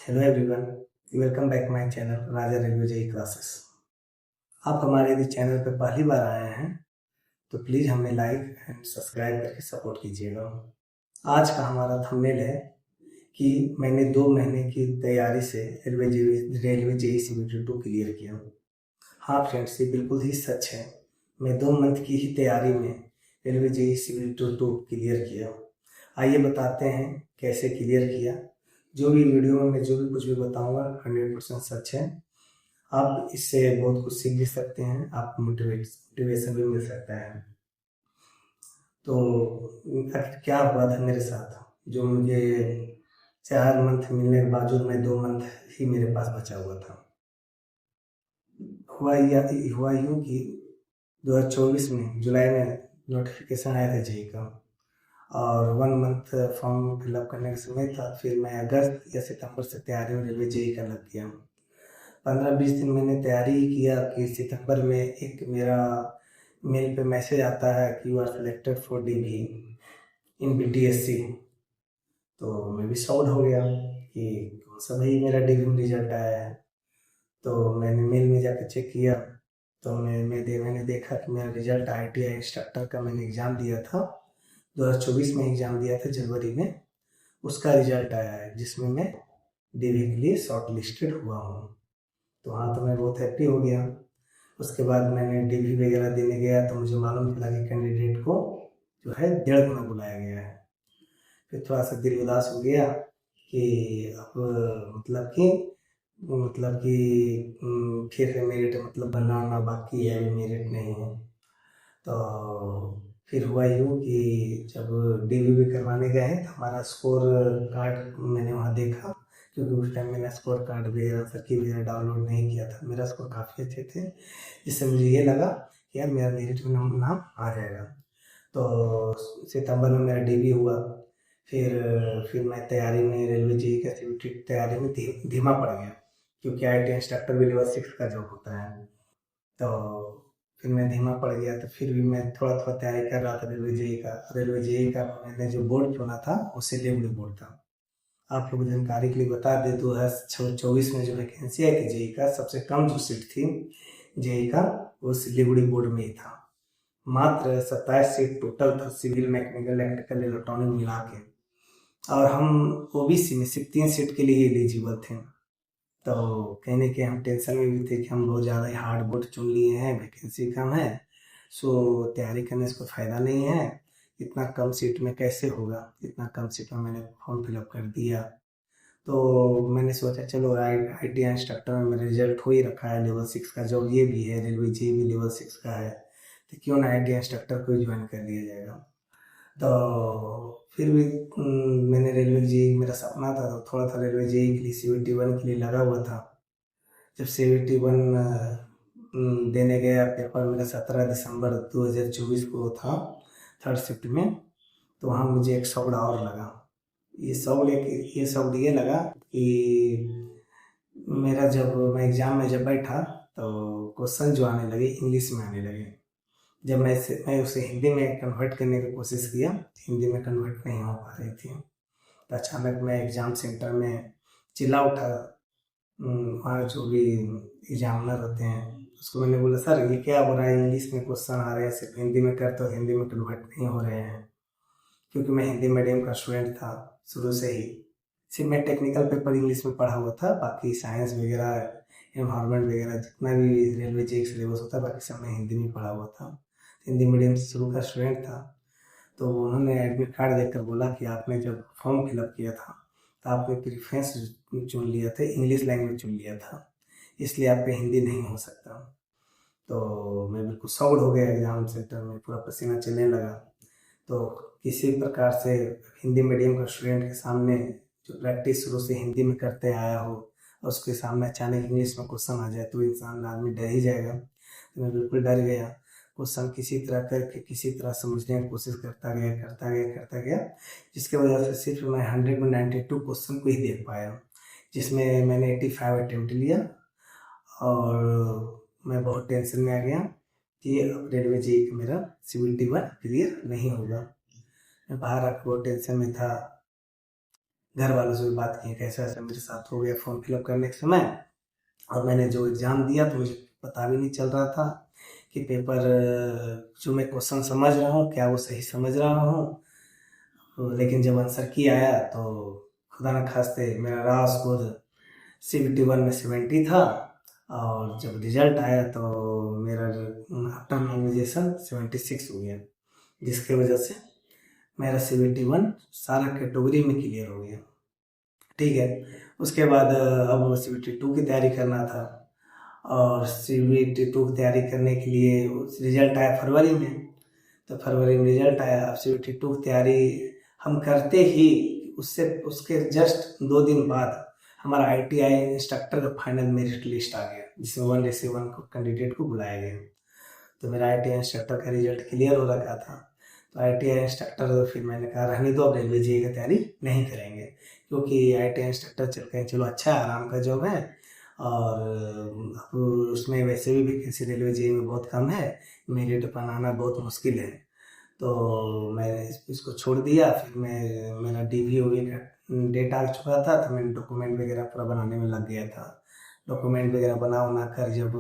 Hello everyone, welcome back my channel Raja railway JE classes. आप हमारे यदि चैनल पर पहली बार आए हैं तो प्लीज़ हमें लाइक एंड सब्सक्राइब करके सपोर्ट कीजिएगा। आज का हमारा थंबनेल है कि मैंने 2 महीने की तैयारी से रेलवे जेई सिविल 2 क्लियर किया। हाँ फ्रेंड्स, ये बिल्कुल ही सच है। मैं 2 मंथ की ही तैयारी में रेलवे जेई सिविल 2 क्लियर किया। आइए बताते हैं कैसे क्लियर किया। जो भी वीडियो में मैं जो भी कुछ भी बताऊंगा 100% सच है। आप इससे बहुत कुछ सीख भी सकते हैं, आपको मोटिवेशन भी मिल सकता है। तो आखिर क्या हुआ था मेरे साथ, जो मुझे 4 मंथ मिलने के बावजूद मैं 2 मंथ ही मेरे पास बचा हुआ था। हुआ यूँ कि 2024 में जुलाई में नोटिफिकेशन आया था जेई का, और 1 मंथ फॉर्म फिलअप करने का समय था। फिर मैं अगस्त या सितंबर से तैयारी में रेलवे जेई का लग गया। 15-20 दिन मैंने तैयारी ही किया कि सितंबर में एक मेरा मेल पे मैसेज आता है कि you are selected for DV in BTSC. तो मैं भी शॉक्ड हो गया कि कौन सा भाई मेरा डीवी में रिजल्ट आया है। तो मैंने मेल में जाकर चेक किया, तो मैंने देखा कि मेरा रिजल्ट ITI इंस्ट्रक्टर का मैंने एग्ज़ाम दिया था, 2024 में एग्ज़ाम दिया था जनवरी में, उसका रिजल्ट आया है जिसमें मैं डीवी के लिए शॉर्ट लिस्टेड हुआ हूँ। तो हाँ, तो मैं बहुत हैप्पी हो गया। उसके बाद मैंने डीवी वगैरह देने गया तो मुझे मालूम चला कि कैंडिडेट को जो है 1.5 गुना बुलाया गया है। फिर थोड़ा सा दिल उदास हो गया कि अब मतलब कि फिर मेरिट मतलब बनाना बाकी है, अभी मेरिट नहीं है। तो फिर हुआ यूँ कि जब डीवी भी करवाने गए हैं तो हमारा स्कोर कार्ड मैंने वहाँ देखा, क्योंकि उस टाइम मैंने स्कोर कार्ड वगैरह सर्किट वगैरह डाउनलोड नहीं किया था। मेरा स्कोर काफ़ी अच्छे थे, जिससे मुझे ये लगा कि यार मेरा मेरिट में नाम आ जाएगा। तो सितंबर में मेरा डीवी हुआ। फिर मैं तैयारी में रेलवे जेई का सीयूटी तैयारी में धीमा पड़ गया, क्योंकि IIT इंस्ट्रक्टर भी लेवल 6 का जॉब होता है। तो फिर मैं धीमा पड़ गया। तो फिर भी मैं थोड़ा थोड़ा तैयारी कर रहा था रेलवे जेई का मैंने जो बोर्ड चुना था वो सिलीगुड़ी बोर्ड था। आप लोगों को जानकारी के लिए बता दें, 2024 में जो वैकेंसी आई थी जेई का, सबसे कम जो सीट थी जेई का वो सिलीगुड़ी बोर्ड में ही था। मात्र 27 सीट टोटल था, सिविल, मैकेनिकल, इलेक्ट्रिकल, इलेक्ट्रॉनिक मिला के। और हम ओबीसी में सिर्फ 3 सीट के लिए एलिजिबल थे। तो कहने के हम टेंशन में भी थे कि हम बहुत ज़्यादा ही हार्ड बोर्ड चुन लिए हैं, वैकेंसी कम है, सो तैयारी करने से कोई फ़ायदा नहीं है। इतना कम सीट में कैसे होगा। इतना कम सीट में मैंने फॉर्म फिलअप कर दिया। तो मैंने सोचा चलो IIT इंस्ट्रक्टर में मेरा रिजल्ट हो ही रखा है, लेवल 6 का जॉब ये भी है, रेलवे जेई भी लेवल 6 का है, तो क्यों ना IIT इंस्ट्रक्टर को ज्वाइन कर लिया जाएगा। तो फिर भी मैंने रेलवे जेई मेरा सपना था, तो थोड़ा था रेलवे जेई के लिए CVT 1 के लिए लगा हुआ था। जब CVT 1 देने गया, पेपर मेरा 17 दिसंबर 2024 को था, थर्ड शिफ्ट में। तो वहाँ मुझे एक शौक और लगा। ये शौक ये लगा कि मेरा जब मैं एग्ज़ाम में जब बैठा तो क्वेश्चन जो आने लगे इंग्लिश में आने लगे। जब मैं उसे हिंदी में कन्वर्ट करने की कोशिश किया, हिंदी में कन्वर्ट नहीं हो पा रही थी। तो अचानक मैं एग्ज़ाम सेंटर में चिल्ला उठा। वहाँ जो भी एग्जामिनर होते हैं उसको मैंने बोला, सर ये क्या हो रहा है, इंग्लिश में क्वेश्चन आ रहे हैं, सिर्फ हिंदी में करते हो, हिंदी में कन्वर्ट नहीं हो रहे हैं। क्योंकि मैं हिंदी मीडियम का स्टूडेंट था शुरू से ही। सिर्फ मैं टेक्निकल पेपर इंग्लिश में पढ़ा हुआ था, बाकी साइंस वगैरह, एनवायरनमेंट वगैरह जितना भी रेलवे जेई सिलेबस होता है, बाकी सब मैं हिंदी में पढ़ा हुआ था। हिंदी मीडियम से शुरू का स्टूडेंट था। तो उन्होंने एडमिट कार्ड देखकर बोला कि आपने जब फॉर्म फिलअप किया था तो आपने प्रीफ्रेंस चुन लिया था, इंग्लिश लैंग्वेज चुन लिया था, इसलिए आपका हिंदी नहीं हो सकता। तो मैं बिल्कुल शॉक्ड हो गया, एग्ज़ाम सेंटर में पूरा पसीना चलने लगा। तो किसी प्रकार से हिंदी मीडियम का स्टूडेंट के सामने जो प्रैक्टिस शुरू से हिंदी में करते आया हो और उसके सामने अचानक इंग्लिश में क्वेश्चन आ जाए तो इंसान आदमी डर ही जाएगा। तो मैं बिल्कुल डर गया। क्वेश्चन किसी तरह करके किसी तरह समझने की कोशिश करता गया, जिसकी वजह से सिर्फ मैं 100 में 92 क्वेश्चन को ही देख पाया, जिसमें मैंने 85 अटेम्प्ट लिया। और मैं बहुत टेंशन में आ गया कि अब रेलवे जेई का मेरा CVT 1 क्लियर नहीं होगा। मैं बाहर आकर बहुत टेंशन में था। घर वालों से भी बात की कैसा ऐसा मेरे साथ हो गया फॉर्म फिलअप करने के समय। और मैंने जो एग्ज़ाम दिया तो मुझे पता भी नहीं चल रहा था कि पेपर जो मैं क्वेश्चन समझ रहा हूँ क्या वो सही समझ रहा हूँ। तो लेकिन जब आंसर की आया तो खुदा न खास्ते मेरा रहा स्कोर CBT 1 में 70 था। और जब रिजल्ट आया तो मेरा आफ्टर नॉर्मलाइजेशन 76 हो गया, जिसकी वजह से मेरा CBT 1 सारा कैटेगरी में क्लियर हो गया। ठीक है, उसके बाद अब CBT 2 की तैयारी करना था। और CBT 2 की तैयारी करने के लिए रिजल्ट आया फरवरी में। तो फरवरी में रिजल्ट आया। अब CBT 2 की तैयारी हम करते ही उससे उसके जस्ट 2 दिन बाद हमारा ITI इंस्ट्रक्टर का फाइनल मेरिट लिस्ट आ गया, जिसमें 1:1 को कैंडिडेट को बुलाया गया। तो मेरा ITI इंस्ट्रक्टर का रिजल्ट क्लियर हो रखा था। तो ITI इंस्ट्रक्टर फिर मैंने कहा रहने दो, अब रेलवे JEE की तैयारी नहीं करेंगे, क्योंकि ITI इंस्ट्रक्टर चल कहें चलो अच्छा है, आराम का जॉब है। और उसमें वैसे भी वैकेंसी रेलवे JEE में बहुत कम है, मेरिट बनाना बहुत मुश्किल है। तो मैंने इसको छोड़ दिया। फिर मैं मेरा DVOA का डेट आ चुका था, तो मैंने डॉक्यूमेंट वगैरह पूरा बनाने में लग गया था। डॉक्यूमेंट वगैरह बना कर जब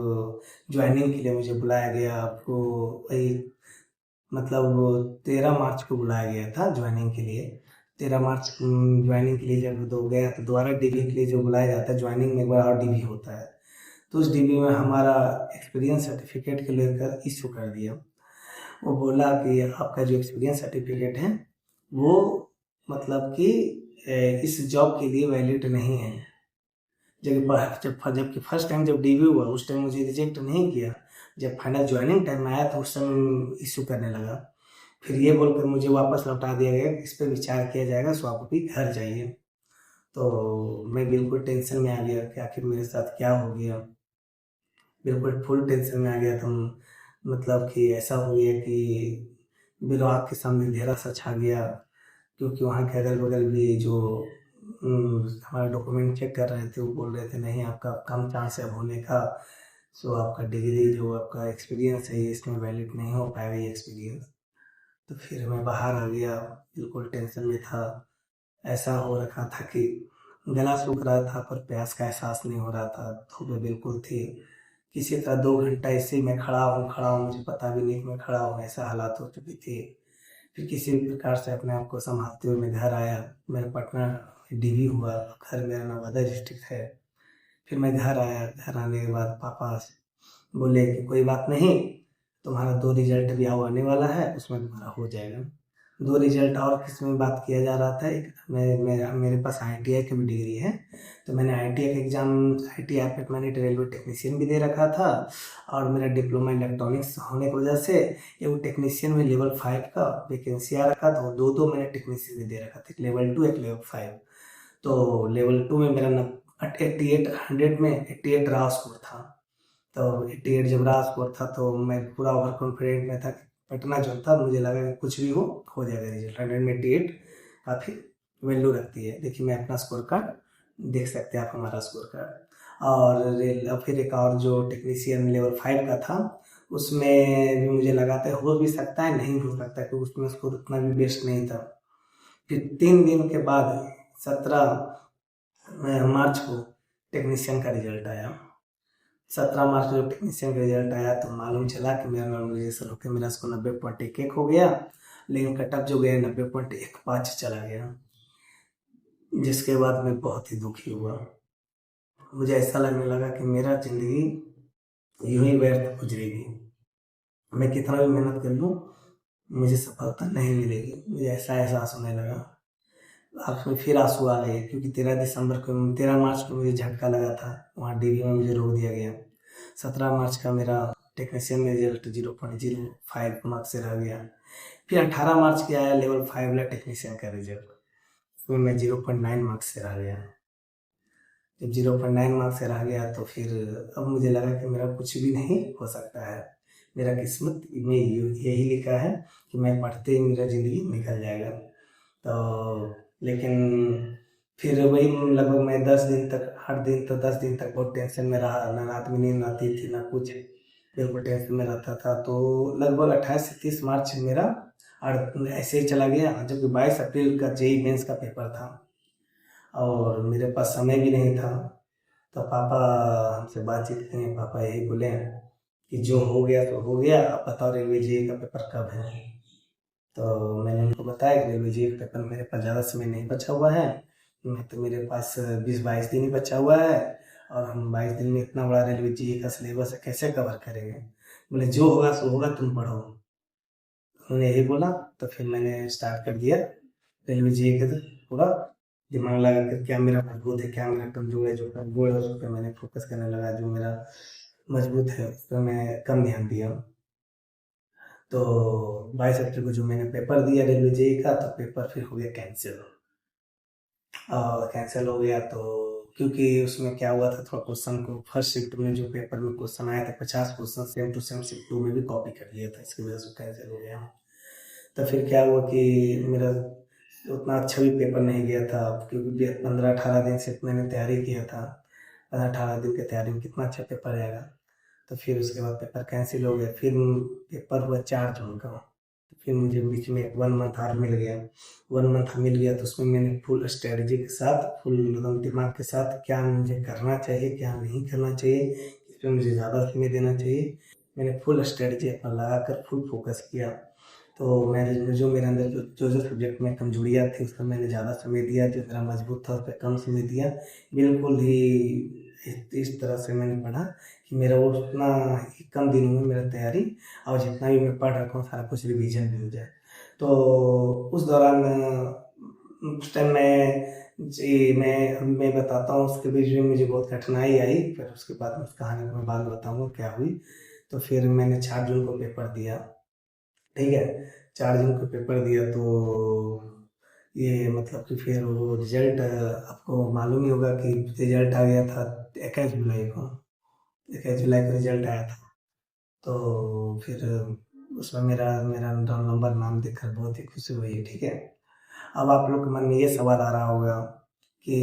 ज्वाइनिंग के लिए मुझे बुलाया गया, आपको वही मतलब 13 मार्च को बुलाया गया था ज्वाइनिंग के लिए। 13 मार्च ज्वाइनिंग के लिए जब दो गया तो दोबारा DV के लिए जो बुलाया जाता है ज्वाइनिंग में एक बार और DV होता है। तो उस DV में हमारा एक्सपीरियंस सर्टिफिकेट को लेकर इशू कर दिया। वो बोला कि आपका जो एक्सपीरियंस सर्टिफिकेट है वो मतलब कि इस जॉब के लिए वैलिड नहीं है। जबकि फर्स्ट टाइम जब DV हुआ उस टाइम मुझे रिजेक्ट नहीं किया, जब फाइनल ज्वाइनिंग टाइम आया तो उस टाइम इशू करने लगा। फिर ये बोलकर मुझे वापस लौटा दिया गया कि इस पर विचार किया जाएगा, सो आप अभी घर जाइए। तो मैं बिल्कुल टेंशन में आ गया कि आखिर मेरे साथ क्या हो गया। बिल्कुल फुल टेंशन में आ गया था। मतलब कि ऐसा हो गया कि मेरे आँख के सामने अंधेरा सा छा गया, क्योंकि वहाँ के अगल बगल भी जो हमारा डॉक्यूमेंट चेक कर रहे थे वो बोल रहे थे नहीं आपका कम चांस है होने का, सो आपका डिग्री जो आपका एक्सपीरियंस है ये इसमें वैलिड नहीं हो पाएगा ये एक्सपीरियंस। तो फिर मैं बाहर आ गया, बिल्कुल टेंशन में था। ऐसा हो रखा था कि गला सूख रहा था पर प्यास का एहसास नहीं हो रहा था, धूप बिल्कुल थी। किसी तरह 2 घंटा ऐसे ही मैं खड़ा हूँ, मुझे पता भी नहीं कि मैं खड़ा हूँ, ऐसा हालात हो चुकी थी। फिर किसी भी प्रकार से अपने आप को संभालते हुए मैं घर आया। मेरा पटना DV हुआ, घर मेरा नवादा डिस्ट्रिक्ट है। फिर मैं घर आया, घर आने के बाद पापा बोले कि कोई बात नहीं, तुम्हारा 2 रिजल्ट भी आने वाला है, उसमें तुम्हारा हो जाएगा। 2 रिजल्ट और किसमें बात किया जा रहा था, एक मेरे पास ITI की भी डिग्री है। तो मैंने ITI का एग्ज़ाम ITI पे मैंने रेलवे टेक्नीशियन भी दे रखा था। और मेरा डिप्लोमा इलेक्ट्रॉनिक्स होने की वजह से ये वो टेक्नीशियन में लेवल 5 का वैकेंसी आ रखा था। दो दो मैंने टेक्नीशियन में दे रखा था, एक लेवल 2 एक लेवल 5। तो लेवल 2 में मेरा 88 में 88 रहा स्कोर था। तो 88 जब रहा स्कोर था तो मैं पूरा ओवर कॉन्फिडेंट में था कि पटना जो था मुझे लगा कि कुछ भी हो जाएगा रिजल्ट। 100 में 88 काफ़ी वैल्यू रखती है। देखिए मैं अपना स्कोर कार्ड देख सकते हैं आप, हमारा स्कोर कार्ड। और फिर एक और जो टेक्नीशियन लेवल 5 का था उसमें भी मुझे लगा था हो भी सकता है नहीं हो सकता, क्योंकि उसमें स्कोर उतना भी बेस्ट नहीं था। फिर 3 दिन के बाद 17 मार्च को टेक्नीशियन का रिजल्ट आया। 17 मार्च को जब टेक्नीशियन का रिजल्ट आया तो मालूम चला कि मेरा नॉर्मलाइजेशन होकर मेरा स्कोर 90.11 हो गया, लेकिन कटअप जो गया 90.15 चला गया। जिसके बाद मैं बहुत ही दुखी हुआ। मुझे ऐसा लगने लगा कि मेरा ज़िंदगी यूं ही व्यर्थ गुजरेगी। मैं कितना भी मेहनत कर लूँ मुझे सफलता नहीं मिलेगी, मुझे ऐसा एहसास होने लगा। आँख में फिर आंसू आ गए, क्योंकि 13 मार्च को मुझे झटका लगा था, वहाँ DV में मुझे रोक दिया गया। 17 मार्च का मेरा टेक्नीशियन में रिजल्ट 0.05 मार्क्स से रह गया। फिर 18 मार्च के आया लेवल 5 वाला टेक्नीशियन का रिजल्ट, उसमें मैं 0.9 मार्क्स से रह गया। जब 0.9 मार्क्स से रह गया तो फिर अब मुझे लगा कि मेरा कुछ भी नहीं हो सकता है, मेरा किस्मत में यही लिखा है कि मैं पढ़ते ही मेरा ज़िंदगी निकल जाएगा। तो लेकिन फिर वही लगभग मैं 10 दिन तक, 8 दिन तक 10 दिन तक बहुत टेंशन में रहा, ना रात में नींद आती थी ना कुछ, बिल्कुल टेंशन में रहता था। तो लगभग 28 से 30 मार्च मेरा और ऐसे ही चला गया, जबकि 22 अप्रैल का JEE मेंस का पेपर था। और मेरे पास समय भी नहीं था। तो पापा हमसे बातचीत किए, पापा यही बोले कि जो हो गया तो हो गया, अब बताओ रेलवे जेई का पेपर कब है। तो मैंने उनको बताया कि रेलवे जेई का पेपर मेरे पास ज़्यादा समय नहीं बचा हुआ है, मैं तो मेरे पास 20-22 दिन ही बचा हुआ है, और हम 22 दिन में इतना बड़ा रेलवे जेई का सिलेबस कैसे कवर करेंगे। बोले जो होगा सो होगा, तुम पढ़ो। उन्होंने यही बोला। तो फिर मैंने स्टार्ट कर दिया रेलवे जेई का पूरा दिमाग लगा कर, क्या मेरा मजबूत है क्या मेरा कमजोर है, जो कमजोर है उस पर मैंने फोकस करने लगा, जो मेरा मजबूत है उस पर मैं कम ध्यान दिया। तो 22 अप्रैल को जो मैंने पेपर दिया रेलवे जेई का, तो पेपर फिर हो गया कैंसिल। और कैंसिल हो गया तो क्योंकि उसमें क्या हुआ था, थोड़ा क्वेश्चन को फर्स्ट शिफ्ट में जो पेपर में क्वेश्चन आया था 50 question same to same shift 2 में भी कॉपी कर लिया था, इसकी वजह से कैंसिल हो गया। तो फिर क्या हुआ कि मेरा उतना अच्छा भी पेपर नहीं गया था, क्योंकि 15-18 दिन से मैंने तैयारी किया था। 15-18 दिन की तैयारी में कितना अच्छा पेपर आएगा। तो फिर उसके बाद पेपर कैंसिल हो गया। फिर पेपर हुआ 4 जून का। फिर मुझे बीच में 1 मंथ और मिल गया। 1 मंथ मिल गया तो उसमें मैंने फुल स्ट्रेटजी के साथ, फुल एकदम दिमाग के साथ, क्या मुझे करना चाहिए क्या नहीं करना चाहिए, किस पे मुझे ज़्यादा समय देना चाहिए, मैंने फुल स्ट्रेटजी अपना लगा कर फुल फोकस किया। तो मैंने जो मेरे अंदर जो सब्जेक्ट में कमजोरियाँ थी उस पर मैंने ज़्यादा समय दिया, जो मेरा मजबूत था उस पर कम समय दिया। बिल्कुल ही इस तरह से मैंने पढ़ा कि मेरा वो उतना ही कम दिनों में मेरा तैयारी, और जितना भी मैं पढ़ रखा हूँ सारा कुछ रिवीजन भी हो जाए। तो उस दौरान उस टाइम मैं बताता हूँ, उसके बीच में मुझे बहुत कठिनाई आई, फिर उसके बाद उस कहानी को मैं बाद में बताऊँगा क्या हुई। तो फिर मैंने 4 जून को पेपर दिया। ठीक है, 4 जून को पेपर दिया तो ये मतलब कि फिर वो रिजल्ट, आपको मालूम ही होगा कि रिजल्ट आ गया था 21 जुलाई को। 21 जुलाई को रिजल्ट आया था। तो फिर उसमें मेरा मेरा रोल नंबर नाम देखकर बहुत ही खुशी हुई। ठीक है, अब आप लोग के मन में ये सवाल आ रहा होगा कि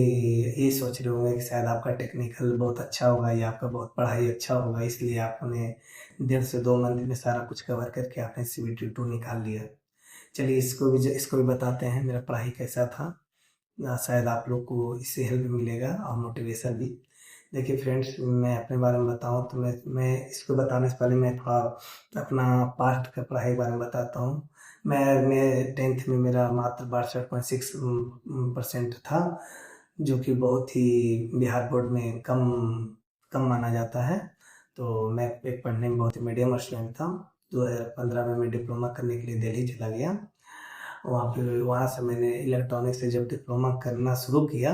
ये सोच रहे होंगे कि शायद आपका टेक्निकल बहुत अच्छा होगा या आपका बहुत पढ़ाई अच्छा होगा, इसलिए आपने 1.5 से 2 मंथ में सारा कुछ कवर करके आपने CBT 2 निकाल लिया। चलिए इसको भी बताते हैं मेरा पढ़ाई कैसा था। शायद आप लोग को इससे हेल्प मिलेगा और मोटिवेशन भी। देखिए फ्रेंड्स, मैं अपने बारे में बताऊं तो मैं इसको बताने से पहले मैं थोड़ा अपना पास्ट का पढ़ाई के बारे में बताता हूँ। मैं 10th में मेरा मात्र 62.6% था, जो कि बहुत ही बिहार बोर्ड में कम कम माना जाता है। तो मैं एक पढ़ने में बहुत ही मीडियम स्टूडेंट था। 2015 में मैं डिप्लोमा करने के लिए दिल्ली चला गया। वहाँ से मैंने इलेक्ट्रॉनिक्स से जब डिप्लोमा करना शुरू किया,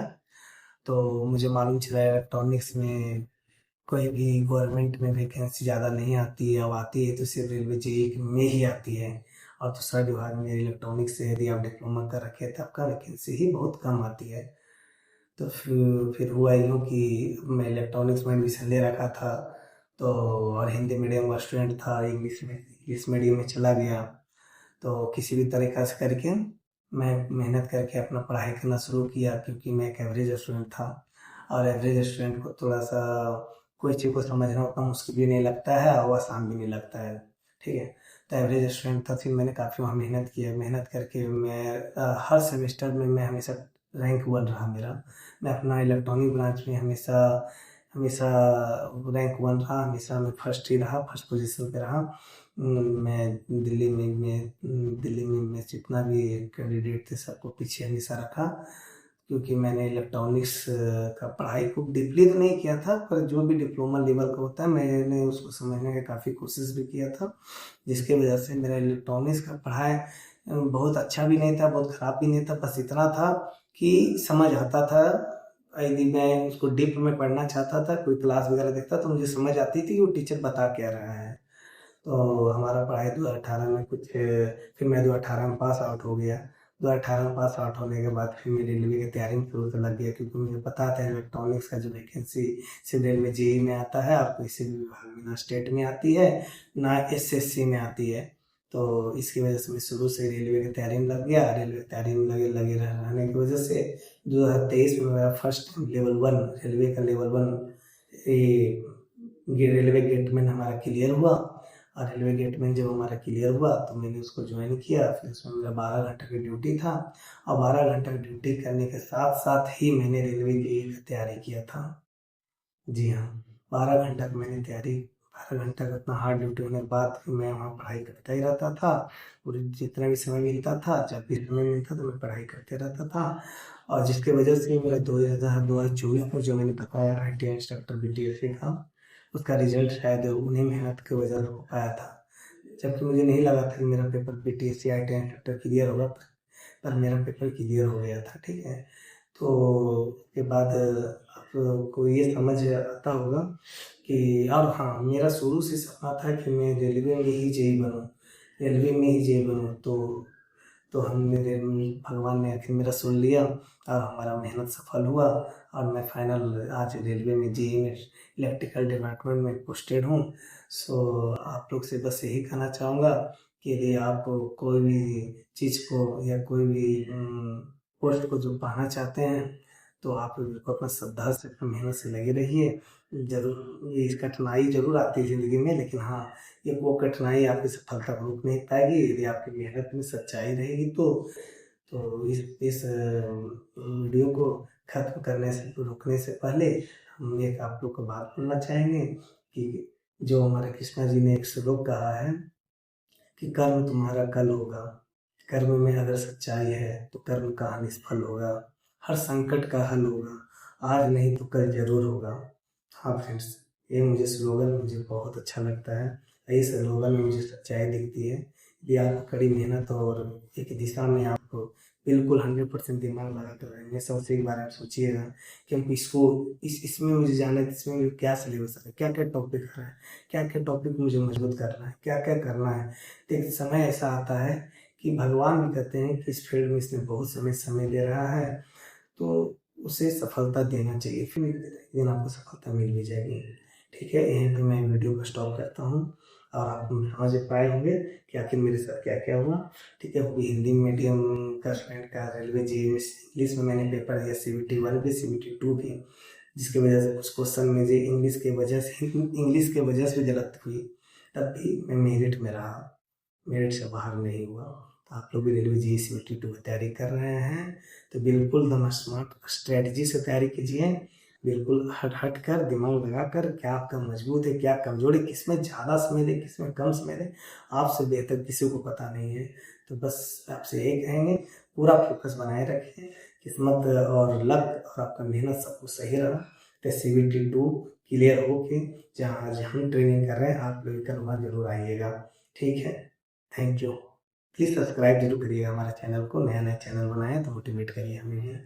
तो मुझे मालूम चला इलेक्ट्रॉनिक्स में कोई भी गवर्नमेंट में वैकेंसी ज़्यादा नहीं आती है, अब आती है तो सिर्फ रेलवे जेई में ही आती है। और दूसरा विभाग में इलेक्ट्रॉनिक्स से यदि आप डिप्लोमा कर रखे हैं तो आपका वैकेंसी ही बहुत कम आती है। तो फिर हुआ यूँ कि मैं इलेक्ट्रॉनिक्स में एडमिशन ले रखा था, तो और हिंदी मीडियम का स्टूडेंट था, इंग्लिश मीडियम में चला गया। तो किसी भी तरीक़ा से करके मैं मेहनत करके अपना पढ़ाई करना शुरू किया, क्योंकि मैं एक एवरेज स्टूडेंट था, और एवरेज स्टूडेंट को थोड़ा सा कोई चीज़ को समझना उतना मुश्किल भी नहीं लगता है और आसान भी नहीं लगता है। ठीक है, तो एवरेज स्टूडेंट था, फिर मैंने काफ़ी वहाँ मेहनत किया। मेहनत करके मैं हर सेमेस्टर में मैं हमेशा रैंक 1 रहा मेरा। मैं अपना इलेक्ट्रॉनिक ब्रांच में हमेशा हमेशा रैंक 1 रहा, हमेशा मैं फर्स्ट ही रहा, फर्स्ट पोजीशन पे रहा। दिल्ली में जितना भी कैंडिडेट थे सबको पीछे हमेशा रखा, क्योंकि मैंने इलेक्ट्रॉनिक्स का पढ़ाई खूब डीपली तो नहीं किया था, पर जो भी डिप्लोमा लेवल का होता है मैंने उसको समझने की काफ़ी कोशिश भी किया था, जिसकी वजह से मेरा इलेक्ट्रॉनिक्स का पढ़ाई बहुत अच्छा भी नहीं था बहुत ख़राब भी नहीं था, बस इतना था कि समझ आता था। यदि मैं उसको डीप में पढ़ना चाहता था, कोई क्लास वगैरह देखता तो मुझे समझ आती थी वो टीचर बता क्या रहा है। तो हमारा पढ़ाई 2018 में कुछ, फिर मैं 2018 में पास आउट हो गया। 2018 में पास आउट होने के बाद फिर मैं रेलवे की तैयारी में शुरू से लग गया, क्योंकि मुझे पता था इलेक्ट्रॉनिक्स का जो वैकेंसी सिर्फ रेलवे जेई में आता है, और किसी भी विभाग में ना स्टेट में आती है ना SSC में आती है। तो इसकी वजह से मैं शुरू से रेलवे की तैयारी में लग गया। रेलवे की तैयारी में लगे लगे रहने की वजह से 2023 में मेरा फर्स्ट लेवल 1 रेलवे का लेवल 1 ये रेलवे गेटमैन हमारा क्लियर हुआ। और रेलवे गेट में जब हमारा क्लियर हुआ तो मैंने उसको ज्वाइन किया। फिर उसमें मेरा 12 घंटा की ड्यूटी था, और 12 घंटा की ड्यूटी करने के साथ साथ ही मैंने रेलवे की तैयारी किया था। जी हाँ, 12 घंटा की मैंने तैयारी, 12 घंटा का इतना हार्ड ड्यूटी होने के बाद फिर मैं वहाँ पढ़ाई करता ही रहता था। पूरी जितना भी समय मिलता था, जब भी समय मिलता तो मैं पढ़ाई करते रहता था। और जिसकी वजह से मेरा 2024 में जो मैंने बताया ITI इंस्ट्रक्टर BTSC का, उसका रिजल्ट शायद उन्हीं मेहनत की वजह से हो पाया था। जबकि मुझे नहीं लगा था कि मेरा paper BTSC ITI instructor clear होगा, पर मेरा पेपर क्लियर हो गया था। ठीक है, तो उसके बाद आपको ये समझ आता होगा कि, और हाँ, मेरा शुरू से सपना था कि मैं रेलवे में ही जेई बनूँ, रेलवे में ही जेई बनूँ। तो हम मेरे भगवान ने आखिर मेरा सुन लिया और हमारा मेहनत सफल हुआ, और मैं फाइनल आज रेलवे में जेई में इलेक्ट्रिकल डिपार्टमेंट में पोस्टेड हूँ। सो आप लोग से बस यही कहना चाहूँगा कि यदि आप कोई भी चीज़ को या कोई भी पोस्ट को जो पाना चाहते हैं, तो आप बिल्कुल अपना श्रद्धा से, अपना मेहनत से लगे रहिए। ज़रूर ये कठिनाई ज़रूर आती है ज़िंदगी में, लेकिन हाँ, ये वो कठिनाई आपकी सफलता को रोक नहीं पाएगी यदि आपकी मेहनत में सच्चाई रहेगी। तो इस वीडियो को ख़त्म करने से, रुकने से पहले हम एक आप लोग को बात बोलना चाहेंगे कि जो हमारे कृष्णा जी ने एक श्लोक कहा है कि कर्म तुम्हारा कल होगा, कर्म में अगर सच्चाई है तो कर्म कहाँ निष्फल होगा, हर संकट का हल होगा, आज नहीं तो कल जरूर होगा। हाँ फ्रेंड्स, ये मुझे स्लोगन मुझे बहुत अच्छा लगता है। इस स्लोगन में मुझे सच्चाई दिखती है। यदि आप कड़ी मेहनत और एक दिशा में आपको बिल्कुल 100% दिमाग लगा कर रहेंगे, सबसे एक बार आप सोचिएगा कि हम इसको इसमें मुझे जाना है, इसमें क्या सिलेबस है, क्या क्या टॉपिक है, क्या क्या टॉपिक मुझे मजबूत करना है, क्या क्या करना है। तो एक समय ऐसा आता है कि भगवान भी कहते हैं कि इस फील्ड में इसने बहुत समय दे रहा है, तो उसे सफलता देना चाहिए, फिर एक दिन आपको सफलता मिल भी जाएगी। ठीक है, यहीं पे मैं वीडियो को स्टॉप करता हूँ, और आप समझ पाए होंगे कि आखिर मेरे साथ क्या क्या हुआ। ठीक है, वो भी हिंदी मीडियम का स्टूडेंट का रेलवे जी इंग्लिश में मैंने पेपर दिया, CBT 1 भी CBT 2 भी, जिसकी वजह से कुछ क्वेश्चन मुझे इंग्लिश के वजह से गलत हुई, तब भी मैं मेरिट में रहा, मेरिट से बाहर नहीं हुआ। तो आप लोग भी रेलवे जी CBT 2 की तैयारी कर रहे हैं तो बिल्कुल दम स्मार्ट स्ट्रेटजी से तैयारी कीजिए, बिल्कुल हट कर दिमाग लगा कर, क्या आपका मजबूत है, क्या कमजोरी, किस में ज़्यादा समय दे, किस में कम समय दे, आपसे बेहतर किसी को पता नहीं है। तो बस आपसे यही कहेंगे, पूरा फोकस बनाए रखें, किस्मत और लक और आपका मेहनत सब कुछ सही रहा तो CBT 2 क्लियर हो के जहाँ आज हम ट्रेनिंग कर रहे हैं, आप लोग कर वहाँ जरूर आइएगा। ठीक है, थैंक यू। प्लीज़ सब्सक्राइब जरूर करिएगा हमारे चैनल को, नया नया चैनल बनाए तो मोटिवेट करिए हमें भी।